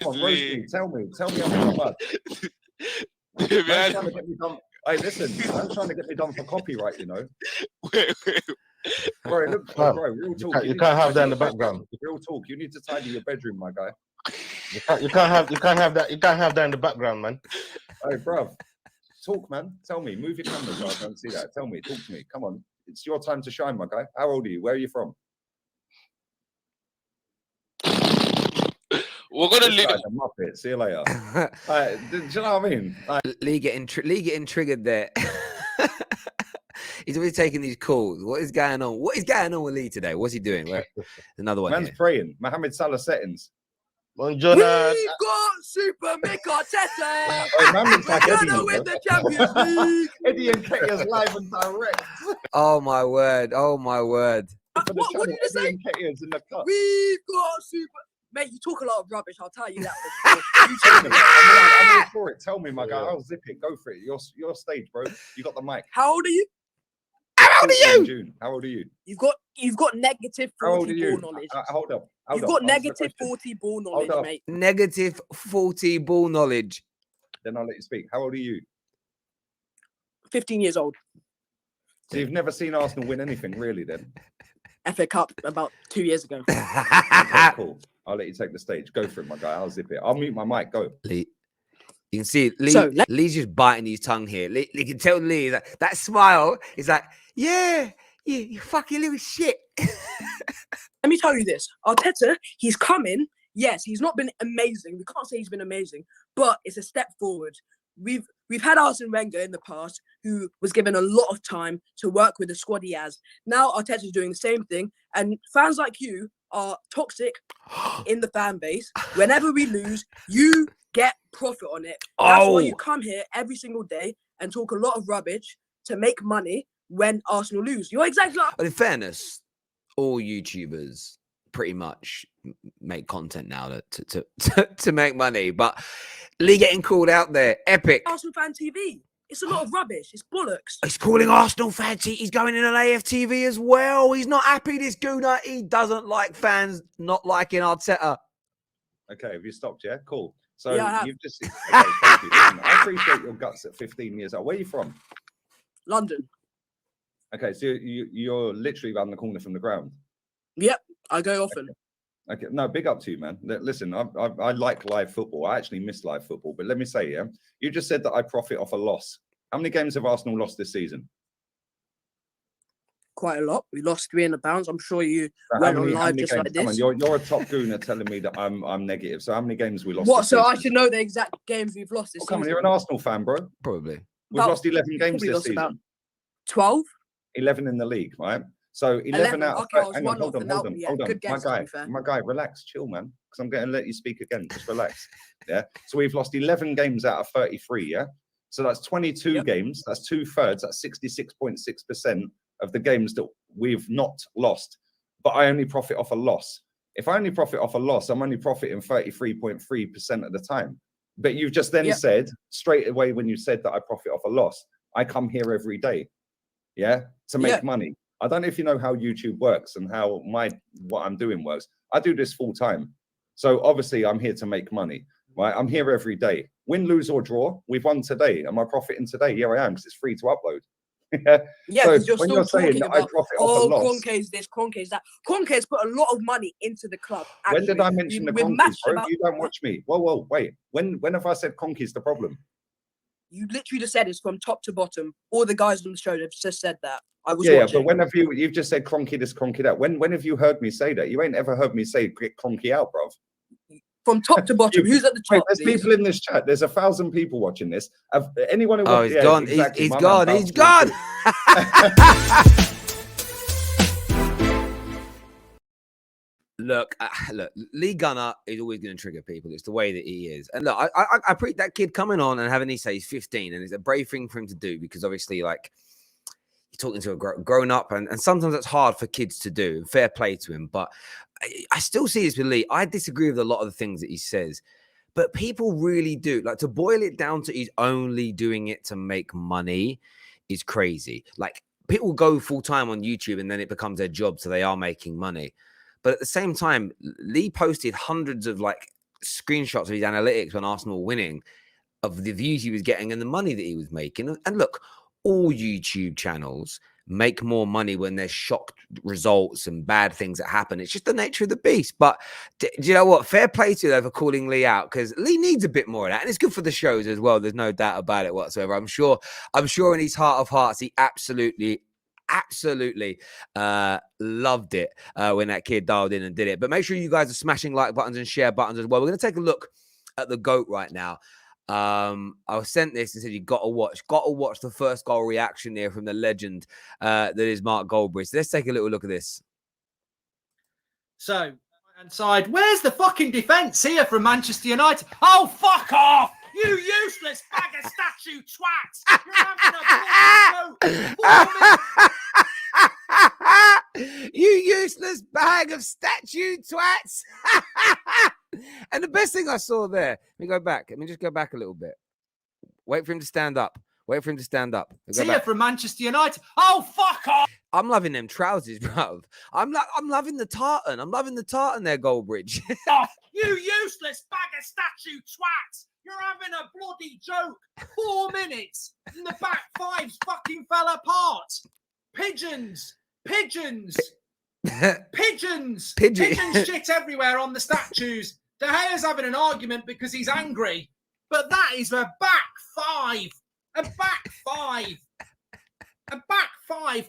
Come on, roast me. Tell me I'm not bad. Man's trying to get me done. Hey, listen, I'm trying to get me done for copyright, you know. Wait. Bro, look, bro, real talk. You can't have that in the background. Real talk. You need to tidy your bedroom, my guy. You can't have that. You can't have that in the background, man. Hey, bruv. Talk, man. Tell me. Move your camera so I don't see that. Tell me. Talk to me. Come on. It's your time to shine, my guy. How old are you? Where are you from? We're gonna leave. The Muppet. See you later. Do you know what I mean? Lee getting triggered there. He's always taking these calls. What is going on? What is going on with Lee today? What's he doing? Where? Another one. Man's here. praying. Mohamed Salah settings. We've got Super Mikel. Mohamed's like We're Eddie. gonna win the Champions League. Eddie nketiah's live and direct. Oh my word! Oh my word! What did you say? Nketiah's in the cup. We've got Super. Mate, you talk a lot of rubbish. I'll tell you that. For sure. You tell me. I'm all for it. Tell me, my guy. I'll zip it. Go for it. Your stage, bro. You got the mic. How old are you? How old are you? June. How old are you? You've got negative 40 ball knowledge. Hold up. You've got negative 40 ball knowledge, mate. Negative 40 ball knowledge. Then I'll let you speak. How old are you? 15 years old. So you've never seen Arsenal win anything, really, then? FA Cup about 2 years ago. Okay, cool. I'll let you take the stage. Go for it, my guy. I'll zip it. I'll mute my mic. Go. Lee. You can see Lee's just biting his tongue here. You can tell Lee that smile is like, yeah, you fucking little shit. Let me tell you this. Arteta, he's coming. Yes, he's not been amazing. We can't say he's been amazing, but it's a step forward. We've had Arsene Wenger in the past, who was given a lot of time to work with the squad he has. Now Arteta's doing the same thing, and fans like you are toxic in the fan base. Whenever we lose, you get profit on it. That's why you come here every single day and talk a lot of rubbish to make money when Arsenal lose. You're exactly like... But in fairness, all YouTubers pretty much make content now to make money. But Lee getting called out there, epic. Arsenal Fan TV. It's a lot of rubbish. It's bollocks. He's calling Arsenal Fan TV. He's going in an AFTV as well. He's not happy, this gooner. He doesn't like fans not liking Arteta. Okay, have you stopped, yeah? Cool. So you've just... Okay, thank you. Listen, I appreciate your guts at 15 years old. Where are you from? London. Okay, so you're literally around the corner from the ground. Yep, I go often. Okay, no, big up to you, man. Listen, I like live football. I actually miss live football. But let me say, yeah, you just said that I profit off a loss. How many games have Arsenal lost this season? Quite a lot. We lost 3 in the bounce. I'm sure you went on live just games? like this. Come on, you're a top gooner telling me that I'm negative. So how many games we lost? What? So I should know the exact games we've lost this season. Come on, you're an Arsenal fan, bro. Probably. We've lost 11 games this season. About 12? 11 in the league, right? So 11 out of... Okay, hang on, hold on. Good guess, my guy, relax, chill, man. Because I'm going to let you speak again. Just relax. Yeah. So we've lost 11 games out of 33, yeah? So that's 22 games. That's 2/3. That's 66.6% of the games that we've not lost. But I only profit off a loss. If I only profit off a loss, I'm only profiting 33.3% of the time. But you've just then said, straight away when you said that I profit off a loss, I come here every day, yeah, to make money. I don't know if you know how YouTube works and how what I'm doing works. I do this full time. So obviously I'm here to make money, right? I'm here every day. Win, lose or draw, we've won today. Am I profiting today? Yeah, I am, because it's free to upload. Yeah, so because you're still talking about, Kroenke's this, Kroenke's that. Kroenke's put a lot of money into the club. Actually. When did I mention the Kroenke's, bro? You don't watch me. Whoa, wait. When have I said Kroenke's the problem? You literally just said it's from top to bottom. All the guys on the show have just said that. I was watching. But when have you've just said Kroenke this, Kroenke that? When have you heard me say that? You ain't ever heard me say get Kroenke out, bruv. From top to bottom, who's at the top? There's people in this chat. There's 1,000 people watching this. Anyone who he's gone. Exactly. He's gone. He's gone. Look, Lee Gunner is always going to trigger people. It's the way that he is. And look, I appreciate that kid coming on and having he say he's 15, and it's a brave thing for him to do, because obviously, like, you're talking to a grown up, and sometimes it's hard for kids to do. And fair play to him, but I still see this with Lee. I disagree with a lot of the things that he says, but people really do. Like, to boil it down to he's only doing it to make money is crazy. Like, people go full time on YouTube and then it becomes their job, so they are making money. But at the same time, Lee posted hundreds of like screenshots of his analytics when Arsenal were winning, of the views he was getting and the money that he was making. And look, all YouTube channels make more money when there's shocked results and bad things that happen. It's just the nature of the beast. But do you know what? Fair play to them for calling Lee out, because Lee needs a bit more of that. And it's good for the shows as well. There's no doubt about it whatsoever. I'm sure in his heart of hearts, he absolutely loved it when that kid dialed in and did it. But make sure you guys are smashing like buttons and share buttons as well. We're going to take a look at the GOAT right now. I was sent this and said, you got to watch the first goal reaction here from the legend that is Mark Goldbridge. So let's take a little look at this. So, and side, where's the fucking defence here from Manchester United? Oh, fuck off! You useless bag of statue twats! You're having a You useless bag of statue twats! And the best thing I saw there, let me just go back a little bit. Wait for him to stand up. See you from Manchester United. Oh, fuck off! I'm loving them trousers, bro. I'm loving the tartan. I'm loving the tartan there, Goldbridge. You useless bag of statue twats! You're having a bloody joke. 4 minutes and the back fives fucking fell apart. Pigeons shit everywhere on the statues. De Gea's having an argument because he's angry, but that is a back five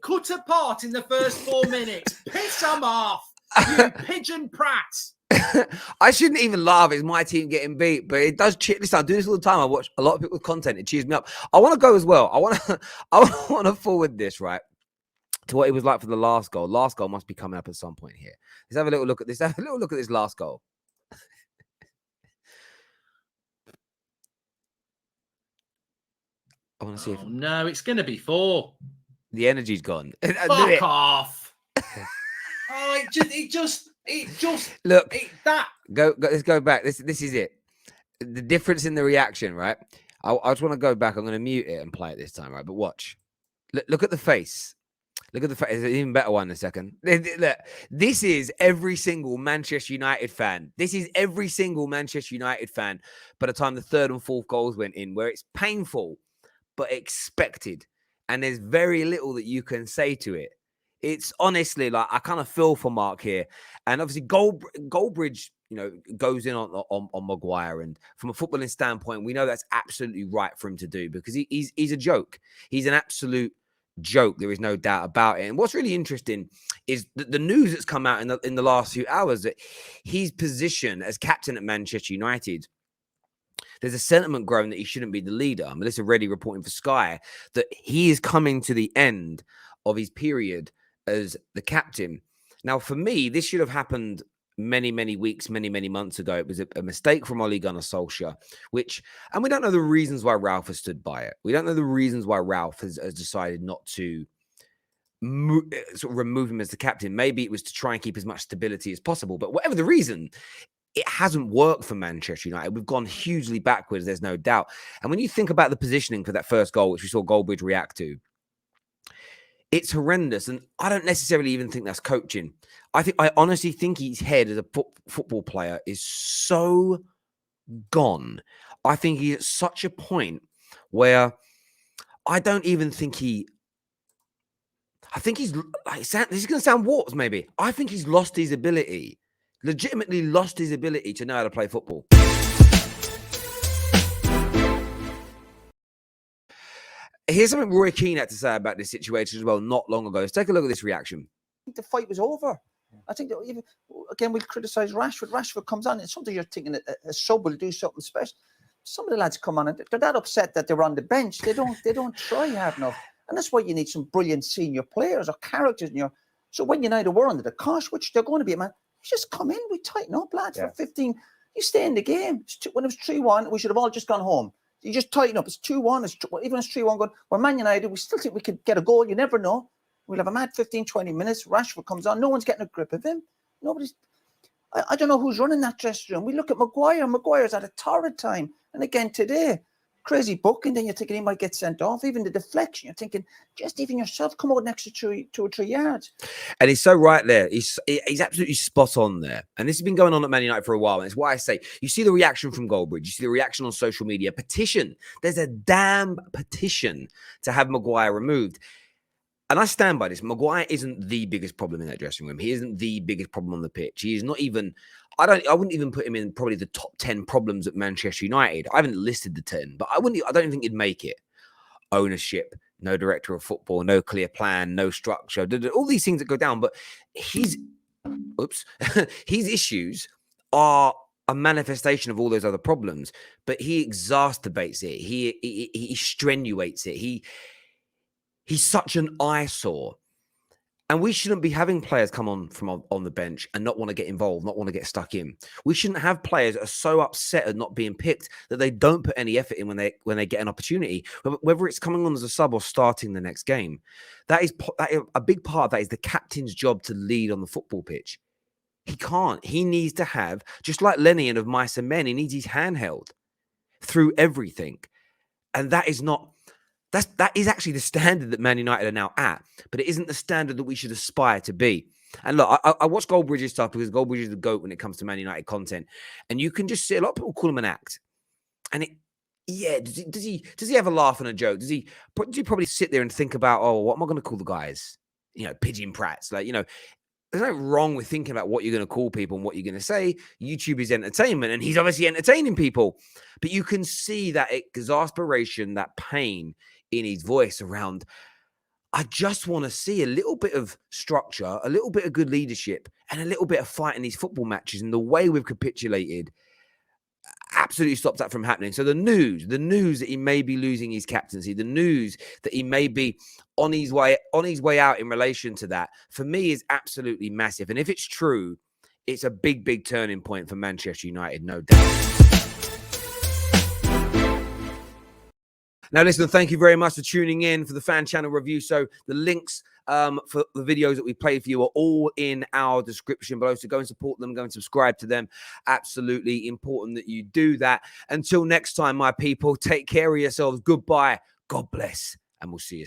cut apart in the first 4 minutes. Piss them off, you pigeon prats. I shouldn't even laugh. It's my team getting beat, but it does cheer. Listen, I do this all the time. I watch a lot of people's content. It cheers me up. I want to go as well. I want to forward this right to what it was like for the last goal. Last goal must be coming up at some point here. Let's have a little look at this. Have a little look at this last goal. I want to see if no, it's going to be 4. The energy's gone. Fuck off. It just look. That Let's go back. This is it. The difference in the reaction, right? I just want to go back. I'm going to mute it and play it this time, right? But watch. Look at the face. Look at the face. There's an even better one in a second. Look, this is every single Manchester United fan. By the time the third and fourth goals went in, where it's painful but expected, and there's very little that you can say to it. It's honestly like I kind of feel for Mark here, and obviously Goldbridge, goes in on Maguire, and from a footballing standpoint, we know that's absolutely right for him to do because he's a joke. He's an absolute joke. There is no doubt about it. And what's really interesting is the news that's come out in the last few hours that his position as captain at Manchester United. There's a sentiment growing that he shouldn't be the leader. Melissa Reddy reporting for Sky that he is coming to the end of his period as the captain. Now, for me, this should have happened many, many weeks, many, many months ago. It was a mistake from Ole Gunnar Solskjaer, and we don't know the reasons why Ralph has stood by it. We don't know the reasons why Ralph has decided not to sort of remove him as the captain. Maybe it was to try and keep as much stability as possible, but whatever the reason, it hasn't worked for Manchester United. We've gone hugely backwards, there's no doubt. And when you think about the positioning for that first goal, which we saw Goldbridge react to, it's horrendous. And I don't necessarily even think that's coaching. I honestly think his head as a football player is so gone. I think he's at such a point where I don't even think I think he's like, this is going to sound warped maybe. I think he's lost his ability. Legitimately lost his ability to know how to play football. Here's something Roy Keane had to say about this situation as well not long ago. Let's take a look at this reaction. The fight was over. I think that even, again, we'll criticise Rashford. Rashford comes on and something you're thinking a sub will do something special. Some of the lads come on and they're that upset that they're on the bench. They don't try hard enough. And that's why you need some brilliant senior players or characters in your. So when United were under the cosh, which they're going to be, man, you just come in, we tighten up, lads, for 15. You stay in the game. When it was 3-1, we should have all just gone home. You just tighten up. It's 2-1. Even it's 3-1 going, we're Man United. We still think we could get a goal. You never know. We'll have a mad 15, 20 minutes. Rashford comes on. No one's getting a grip of him. Nobody's. I don't know who's running that dressing room. We look at Maguire. Maguire's at a torrid time. And again today, crazy booking, then you're thinking he might get sent off. Even the deflection, you're thinking, just even yourself, come out an extra 2 or 3 yards. And he's so right there. He's absolutely spot on there. And this has been going on at Man United for a while. And it's why I say, you see the reaction from Goldbridge. You see the reaction on social media. Petition. There's a damn petition to have Maguire removed. And I stand by this. Maguire isn't the biggest problem in that dressing room. He isn't the biggest problem on the pitch. He is not even, I wouldn't even put him in probably the top 10 problems at Manchester United. I haven't listed the 10, but I don't even think he'd make it. Ownership, no director of football, no clear plan, no structure, all these things that go down. But his issues are a manifestation of all those other problems, but he exacerbates it. He strenuates it. He's such an eyesore. And we shouldn't be having players come on from on the bench and not want to get involved, not want to get stuck in. We shouldn't have players that are so upset at not being picked that they don't put any effort in when they get an opportunity, whether it's coming on as a sub or starting the next game. That is a big part of that is the captain's job to lead on the football pitch. He can't. He needs to have, just like Lenny and of Mice and Men, he needs his hand held through everything. And that is not... That is actually the standard that Man United are now at, but it isn't the standard that we should aspire to be. And look, I watch Goldbridge's stuff because Goldbridge is the GOAT when it comes to Man United content. And you can just see a lot of people call him an act. And does he have a laugh and a joke? Does he probably sit there and think about, oh, what am I going to call the guys? Pigeon prats. There's nothing wrong with thinking about what you're going to call people and what you're going to say. YouTube is entertainment, and he's obviously entertaining people. But you can see that exasperation, that pain in his voice around, I just want to see a little bit of structure, a little bit of good leadership, and a little bit of fight in these football matches. And the way we've capitulated absolutely stops that from happening. So the news that he may be losing his captaincy, the news that he may be on his way out in relation to that, for me is absolutely massive. And if it's true, it's a big, big turning point for Manchester United, no doubt. Now, listen, thank you very much for tuning in for the Fan Channel review. So the links for the videos that we played for you are all in our description below. So go and support them, go and subscribe to them. Absolutely important that you do that. Until next time, my people, take care of yourselves. Goodbye. God bless. And we'll see you soon.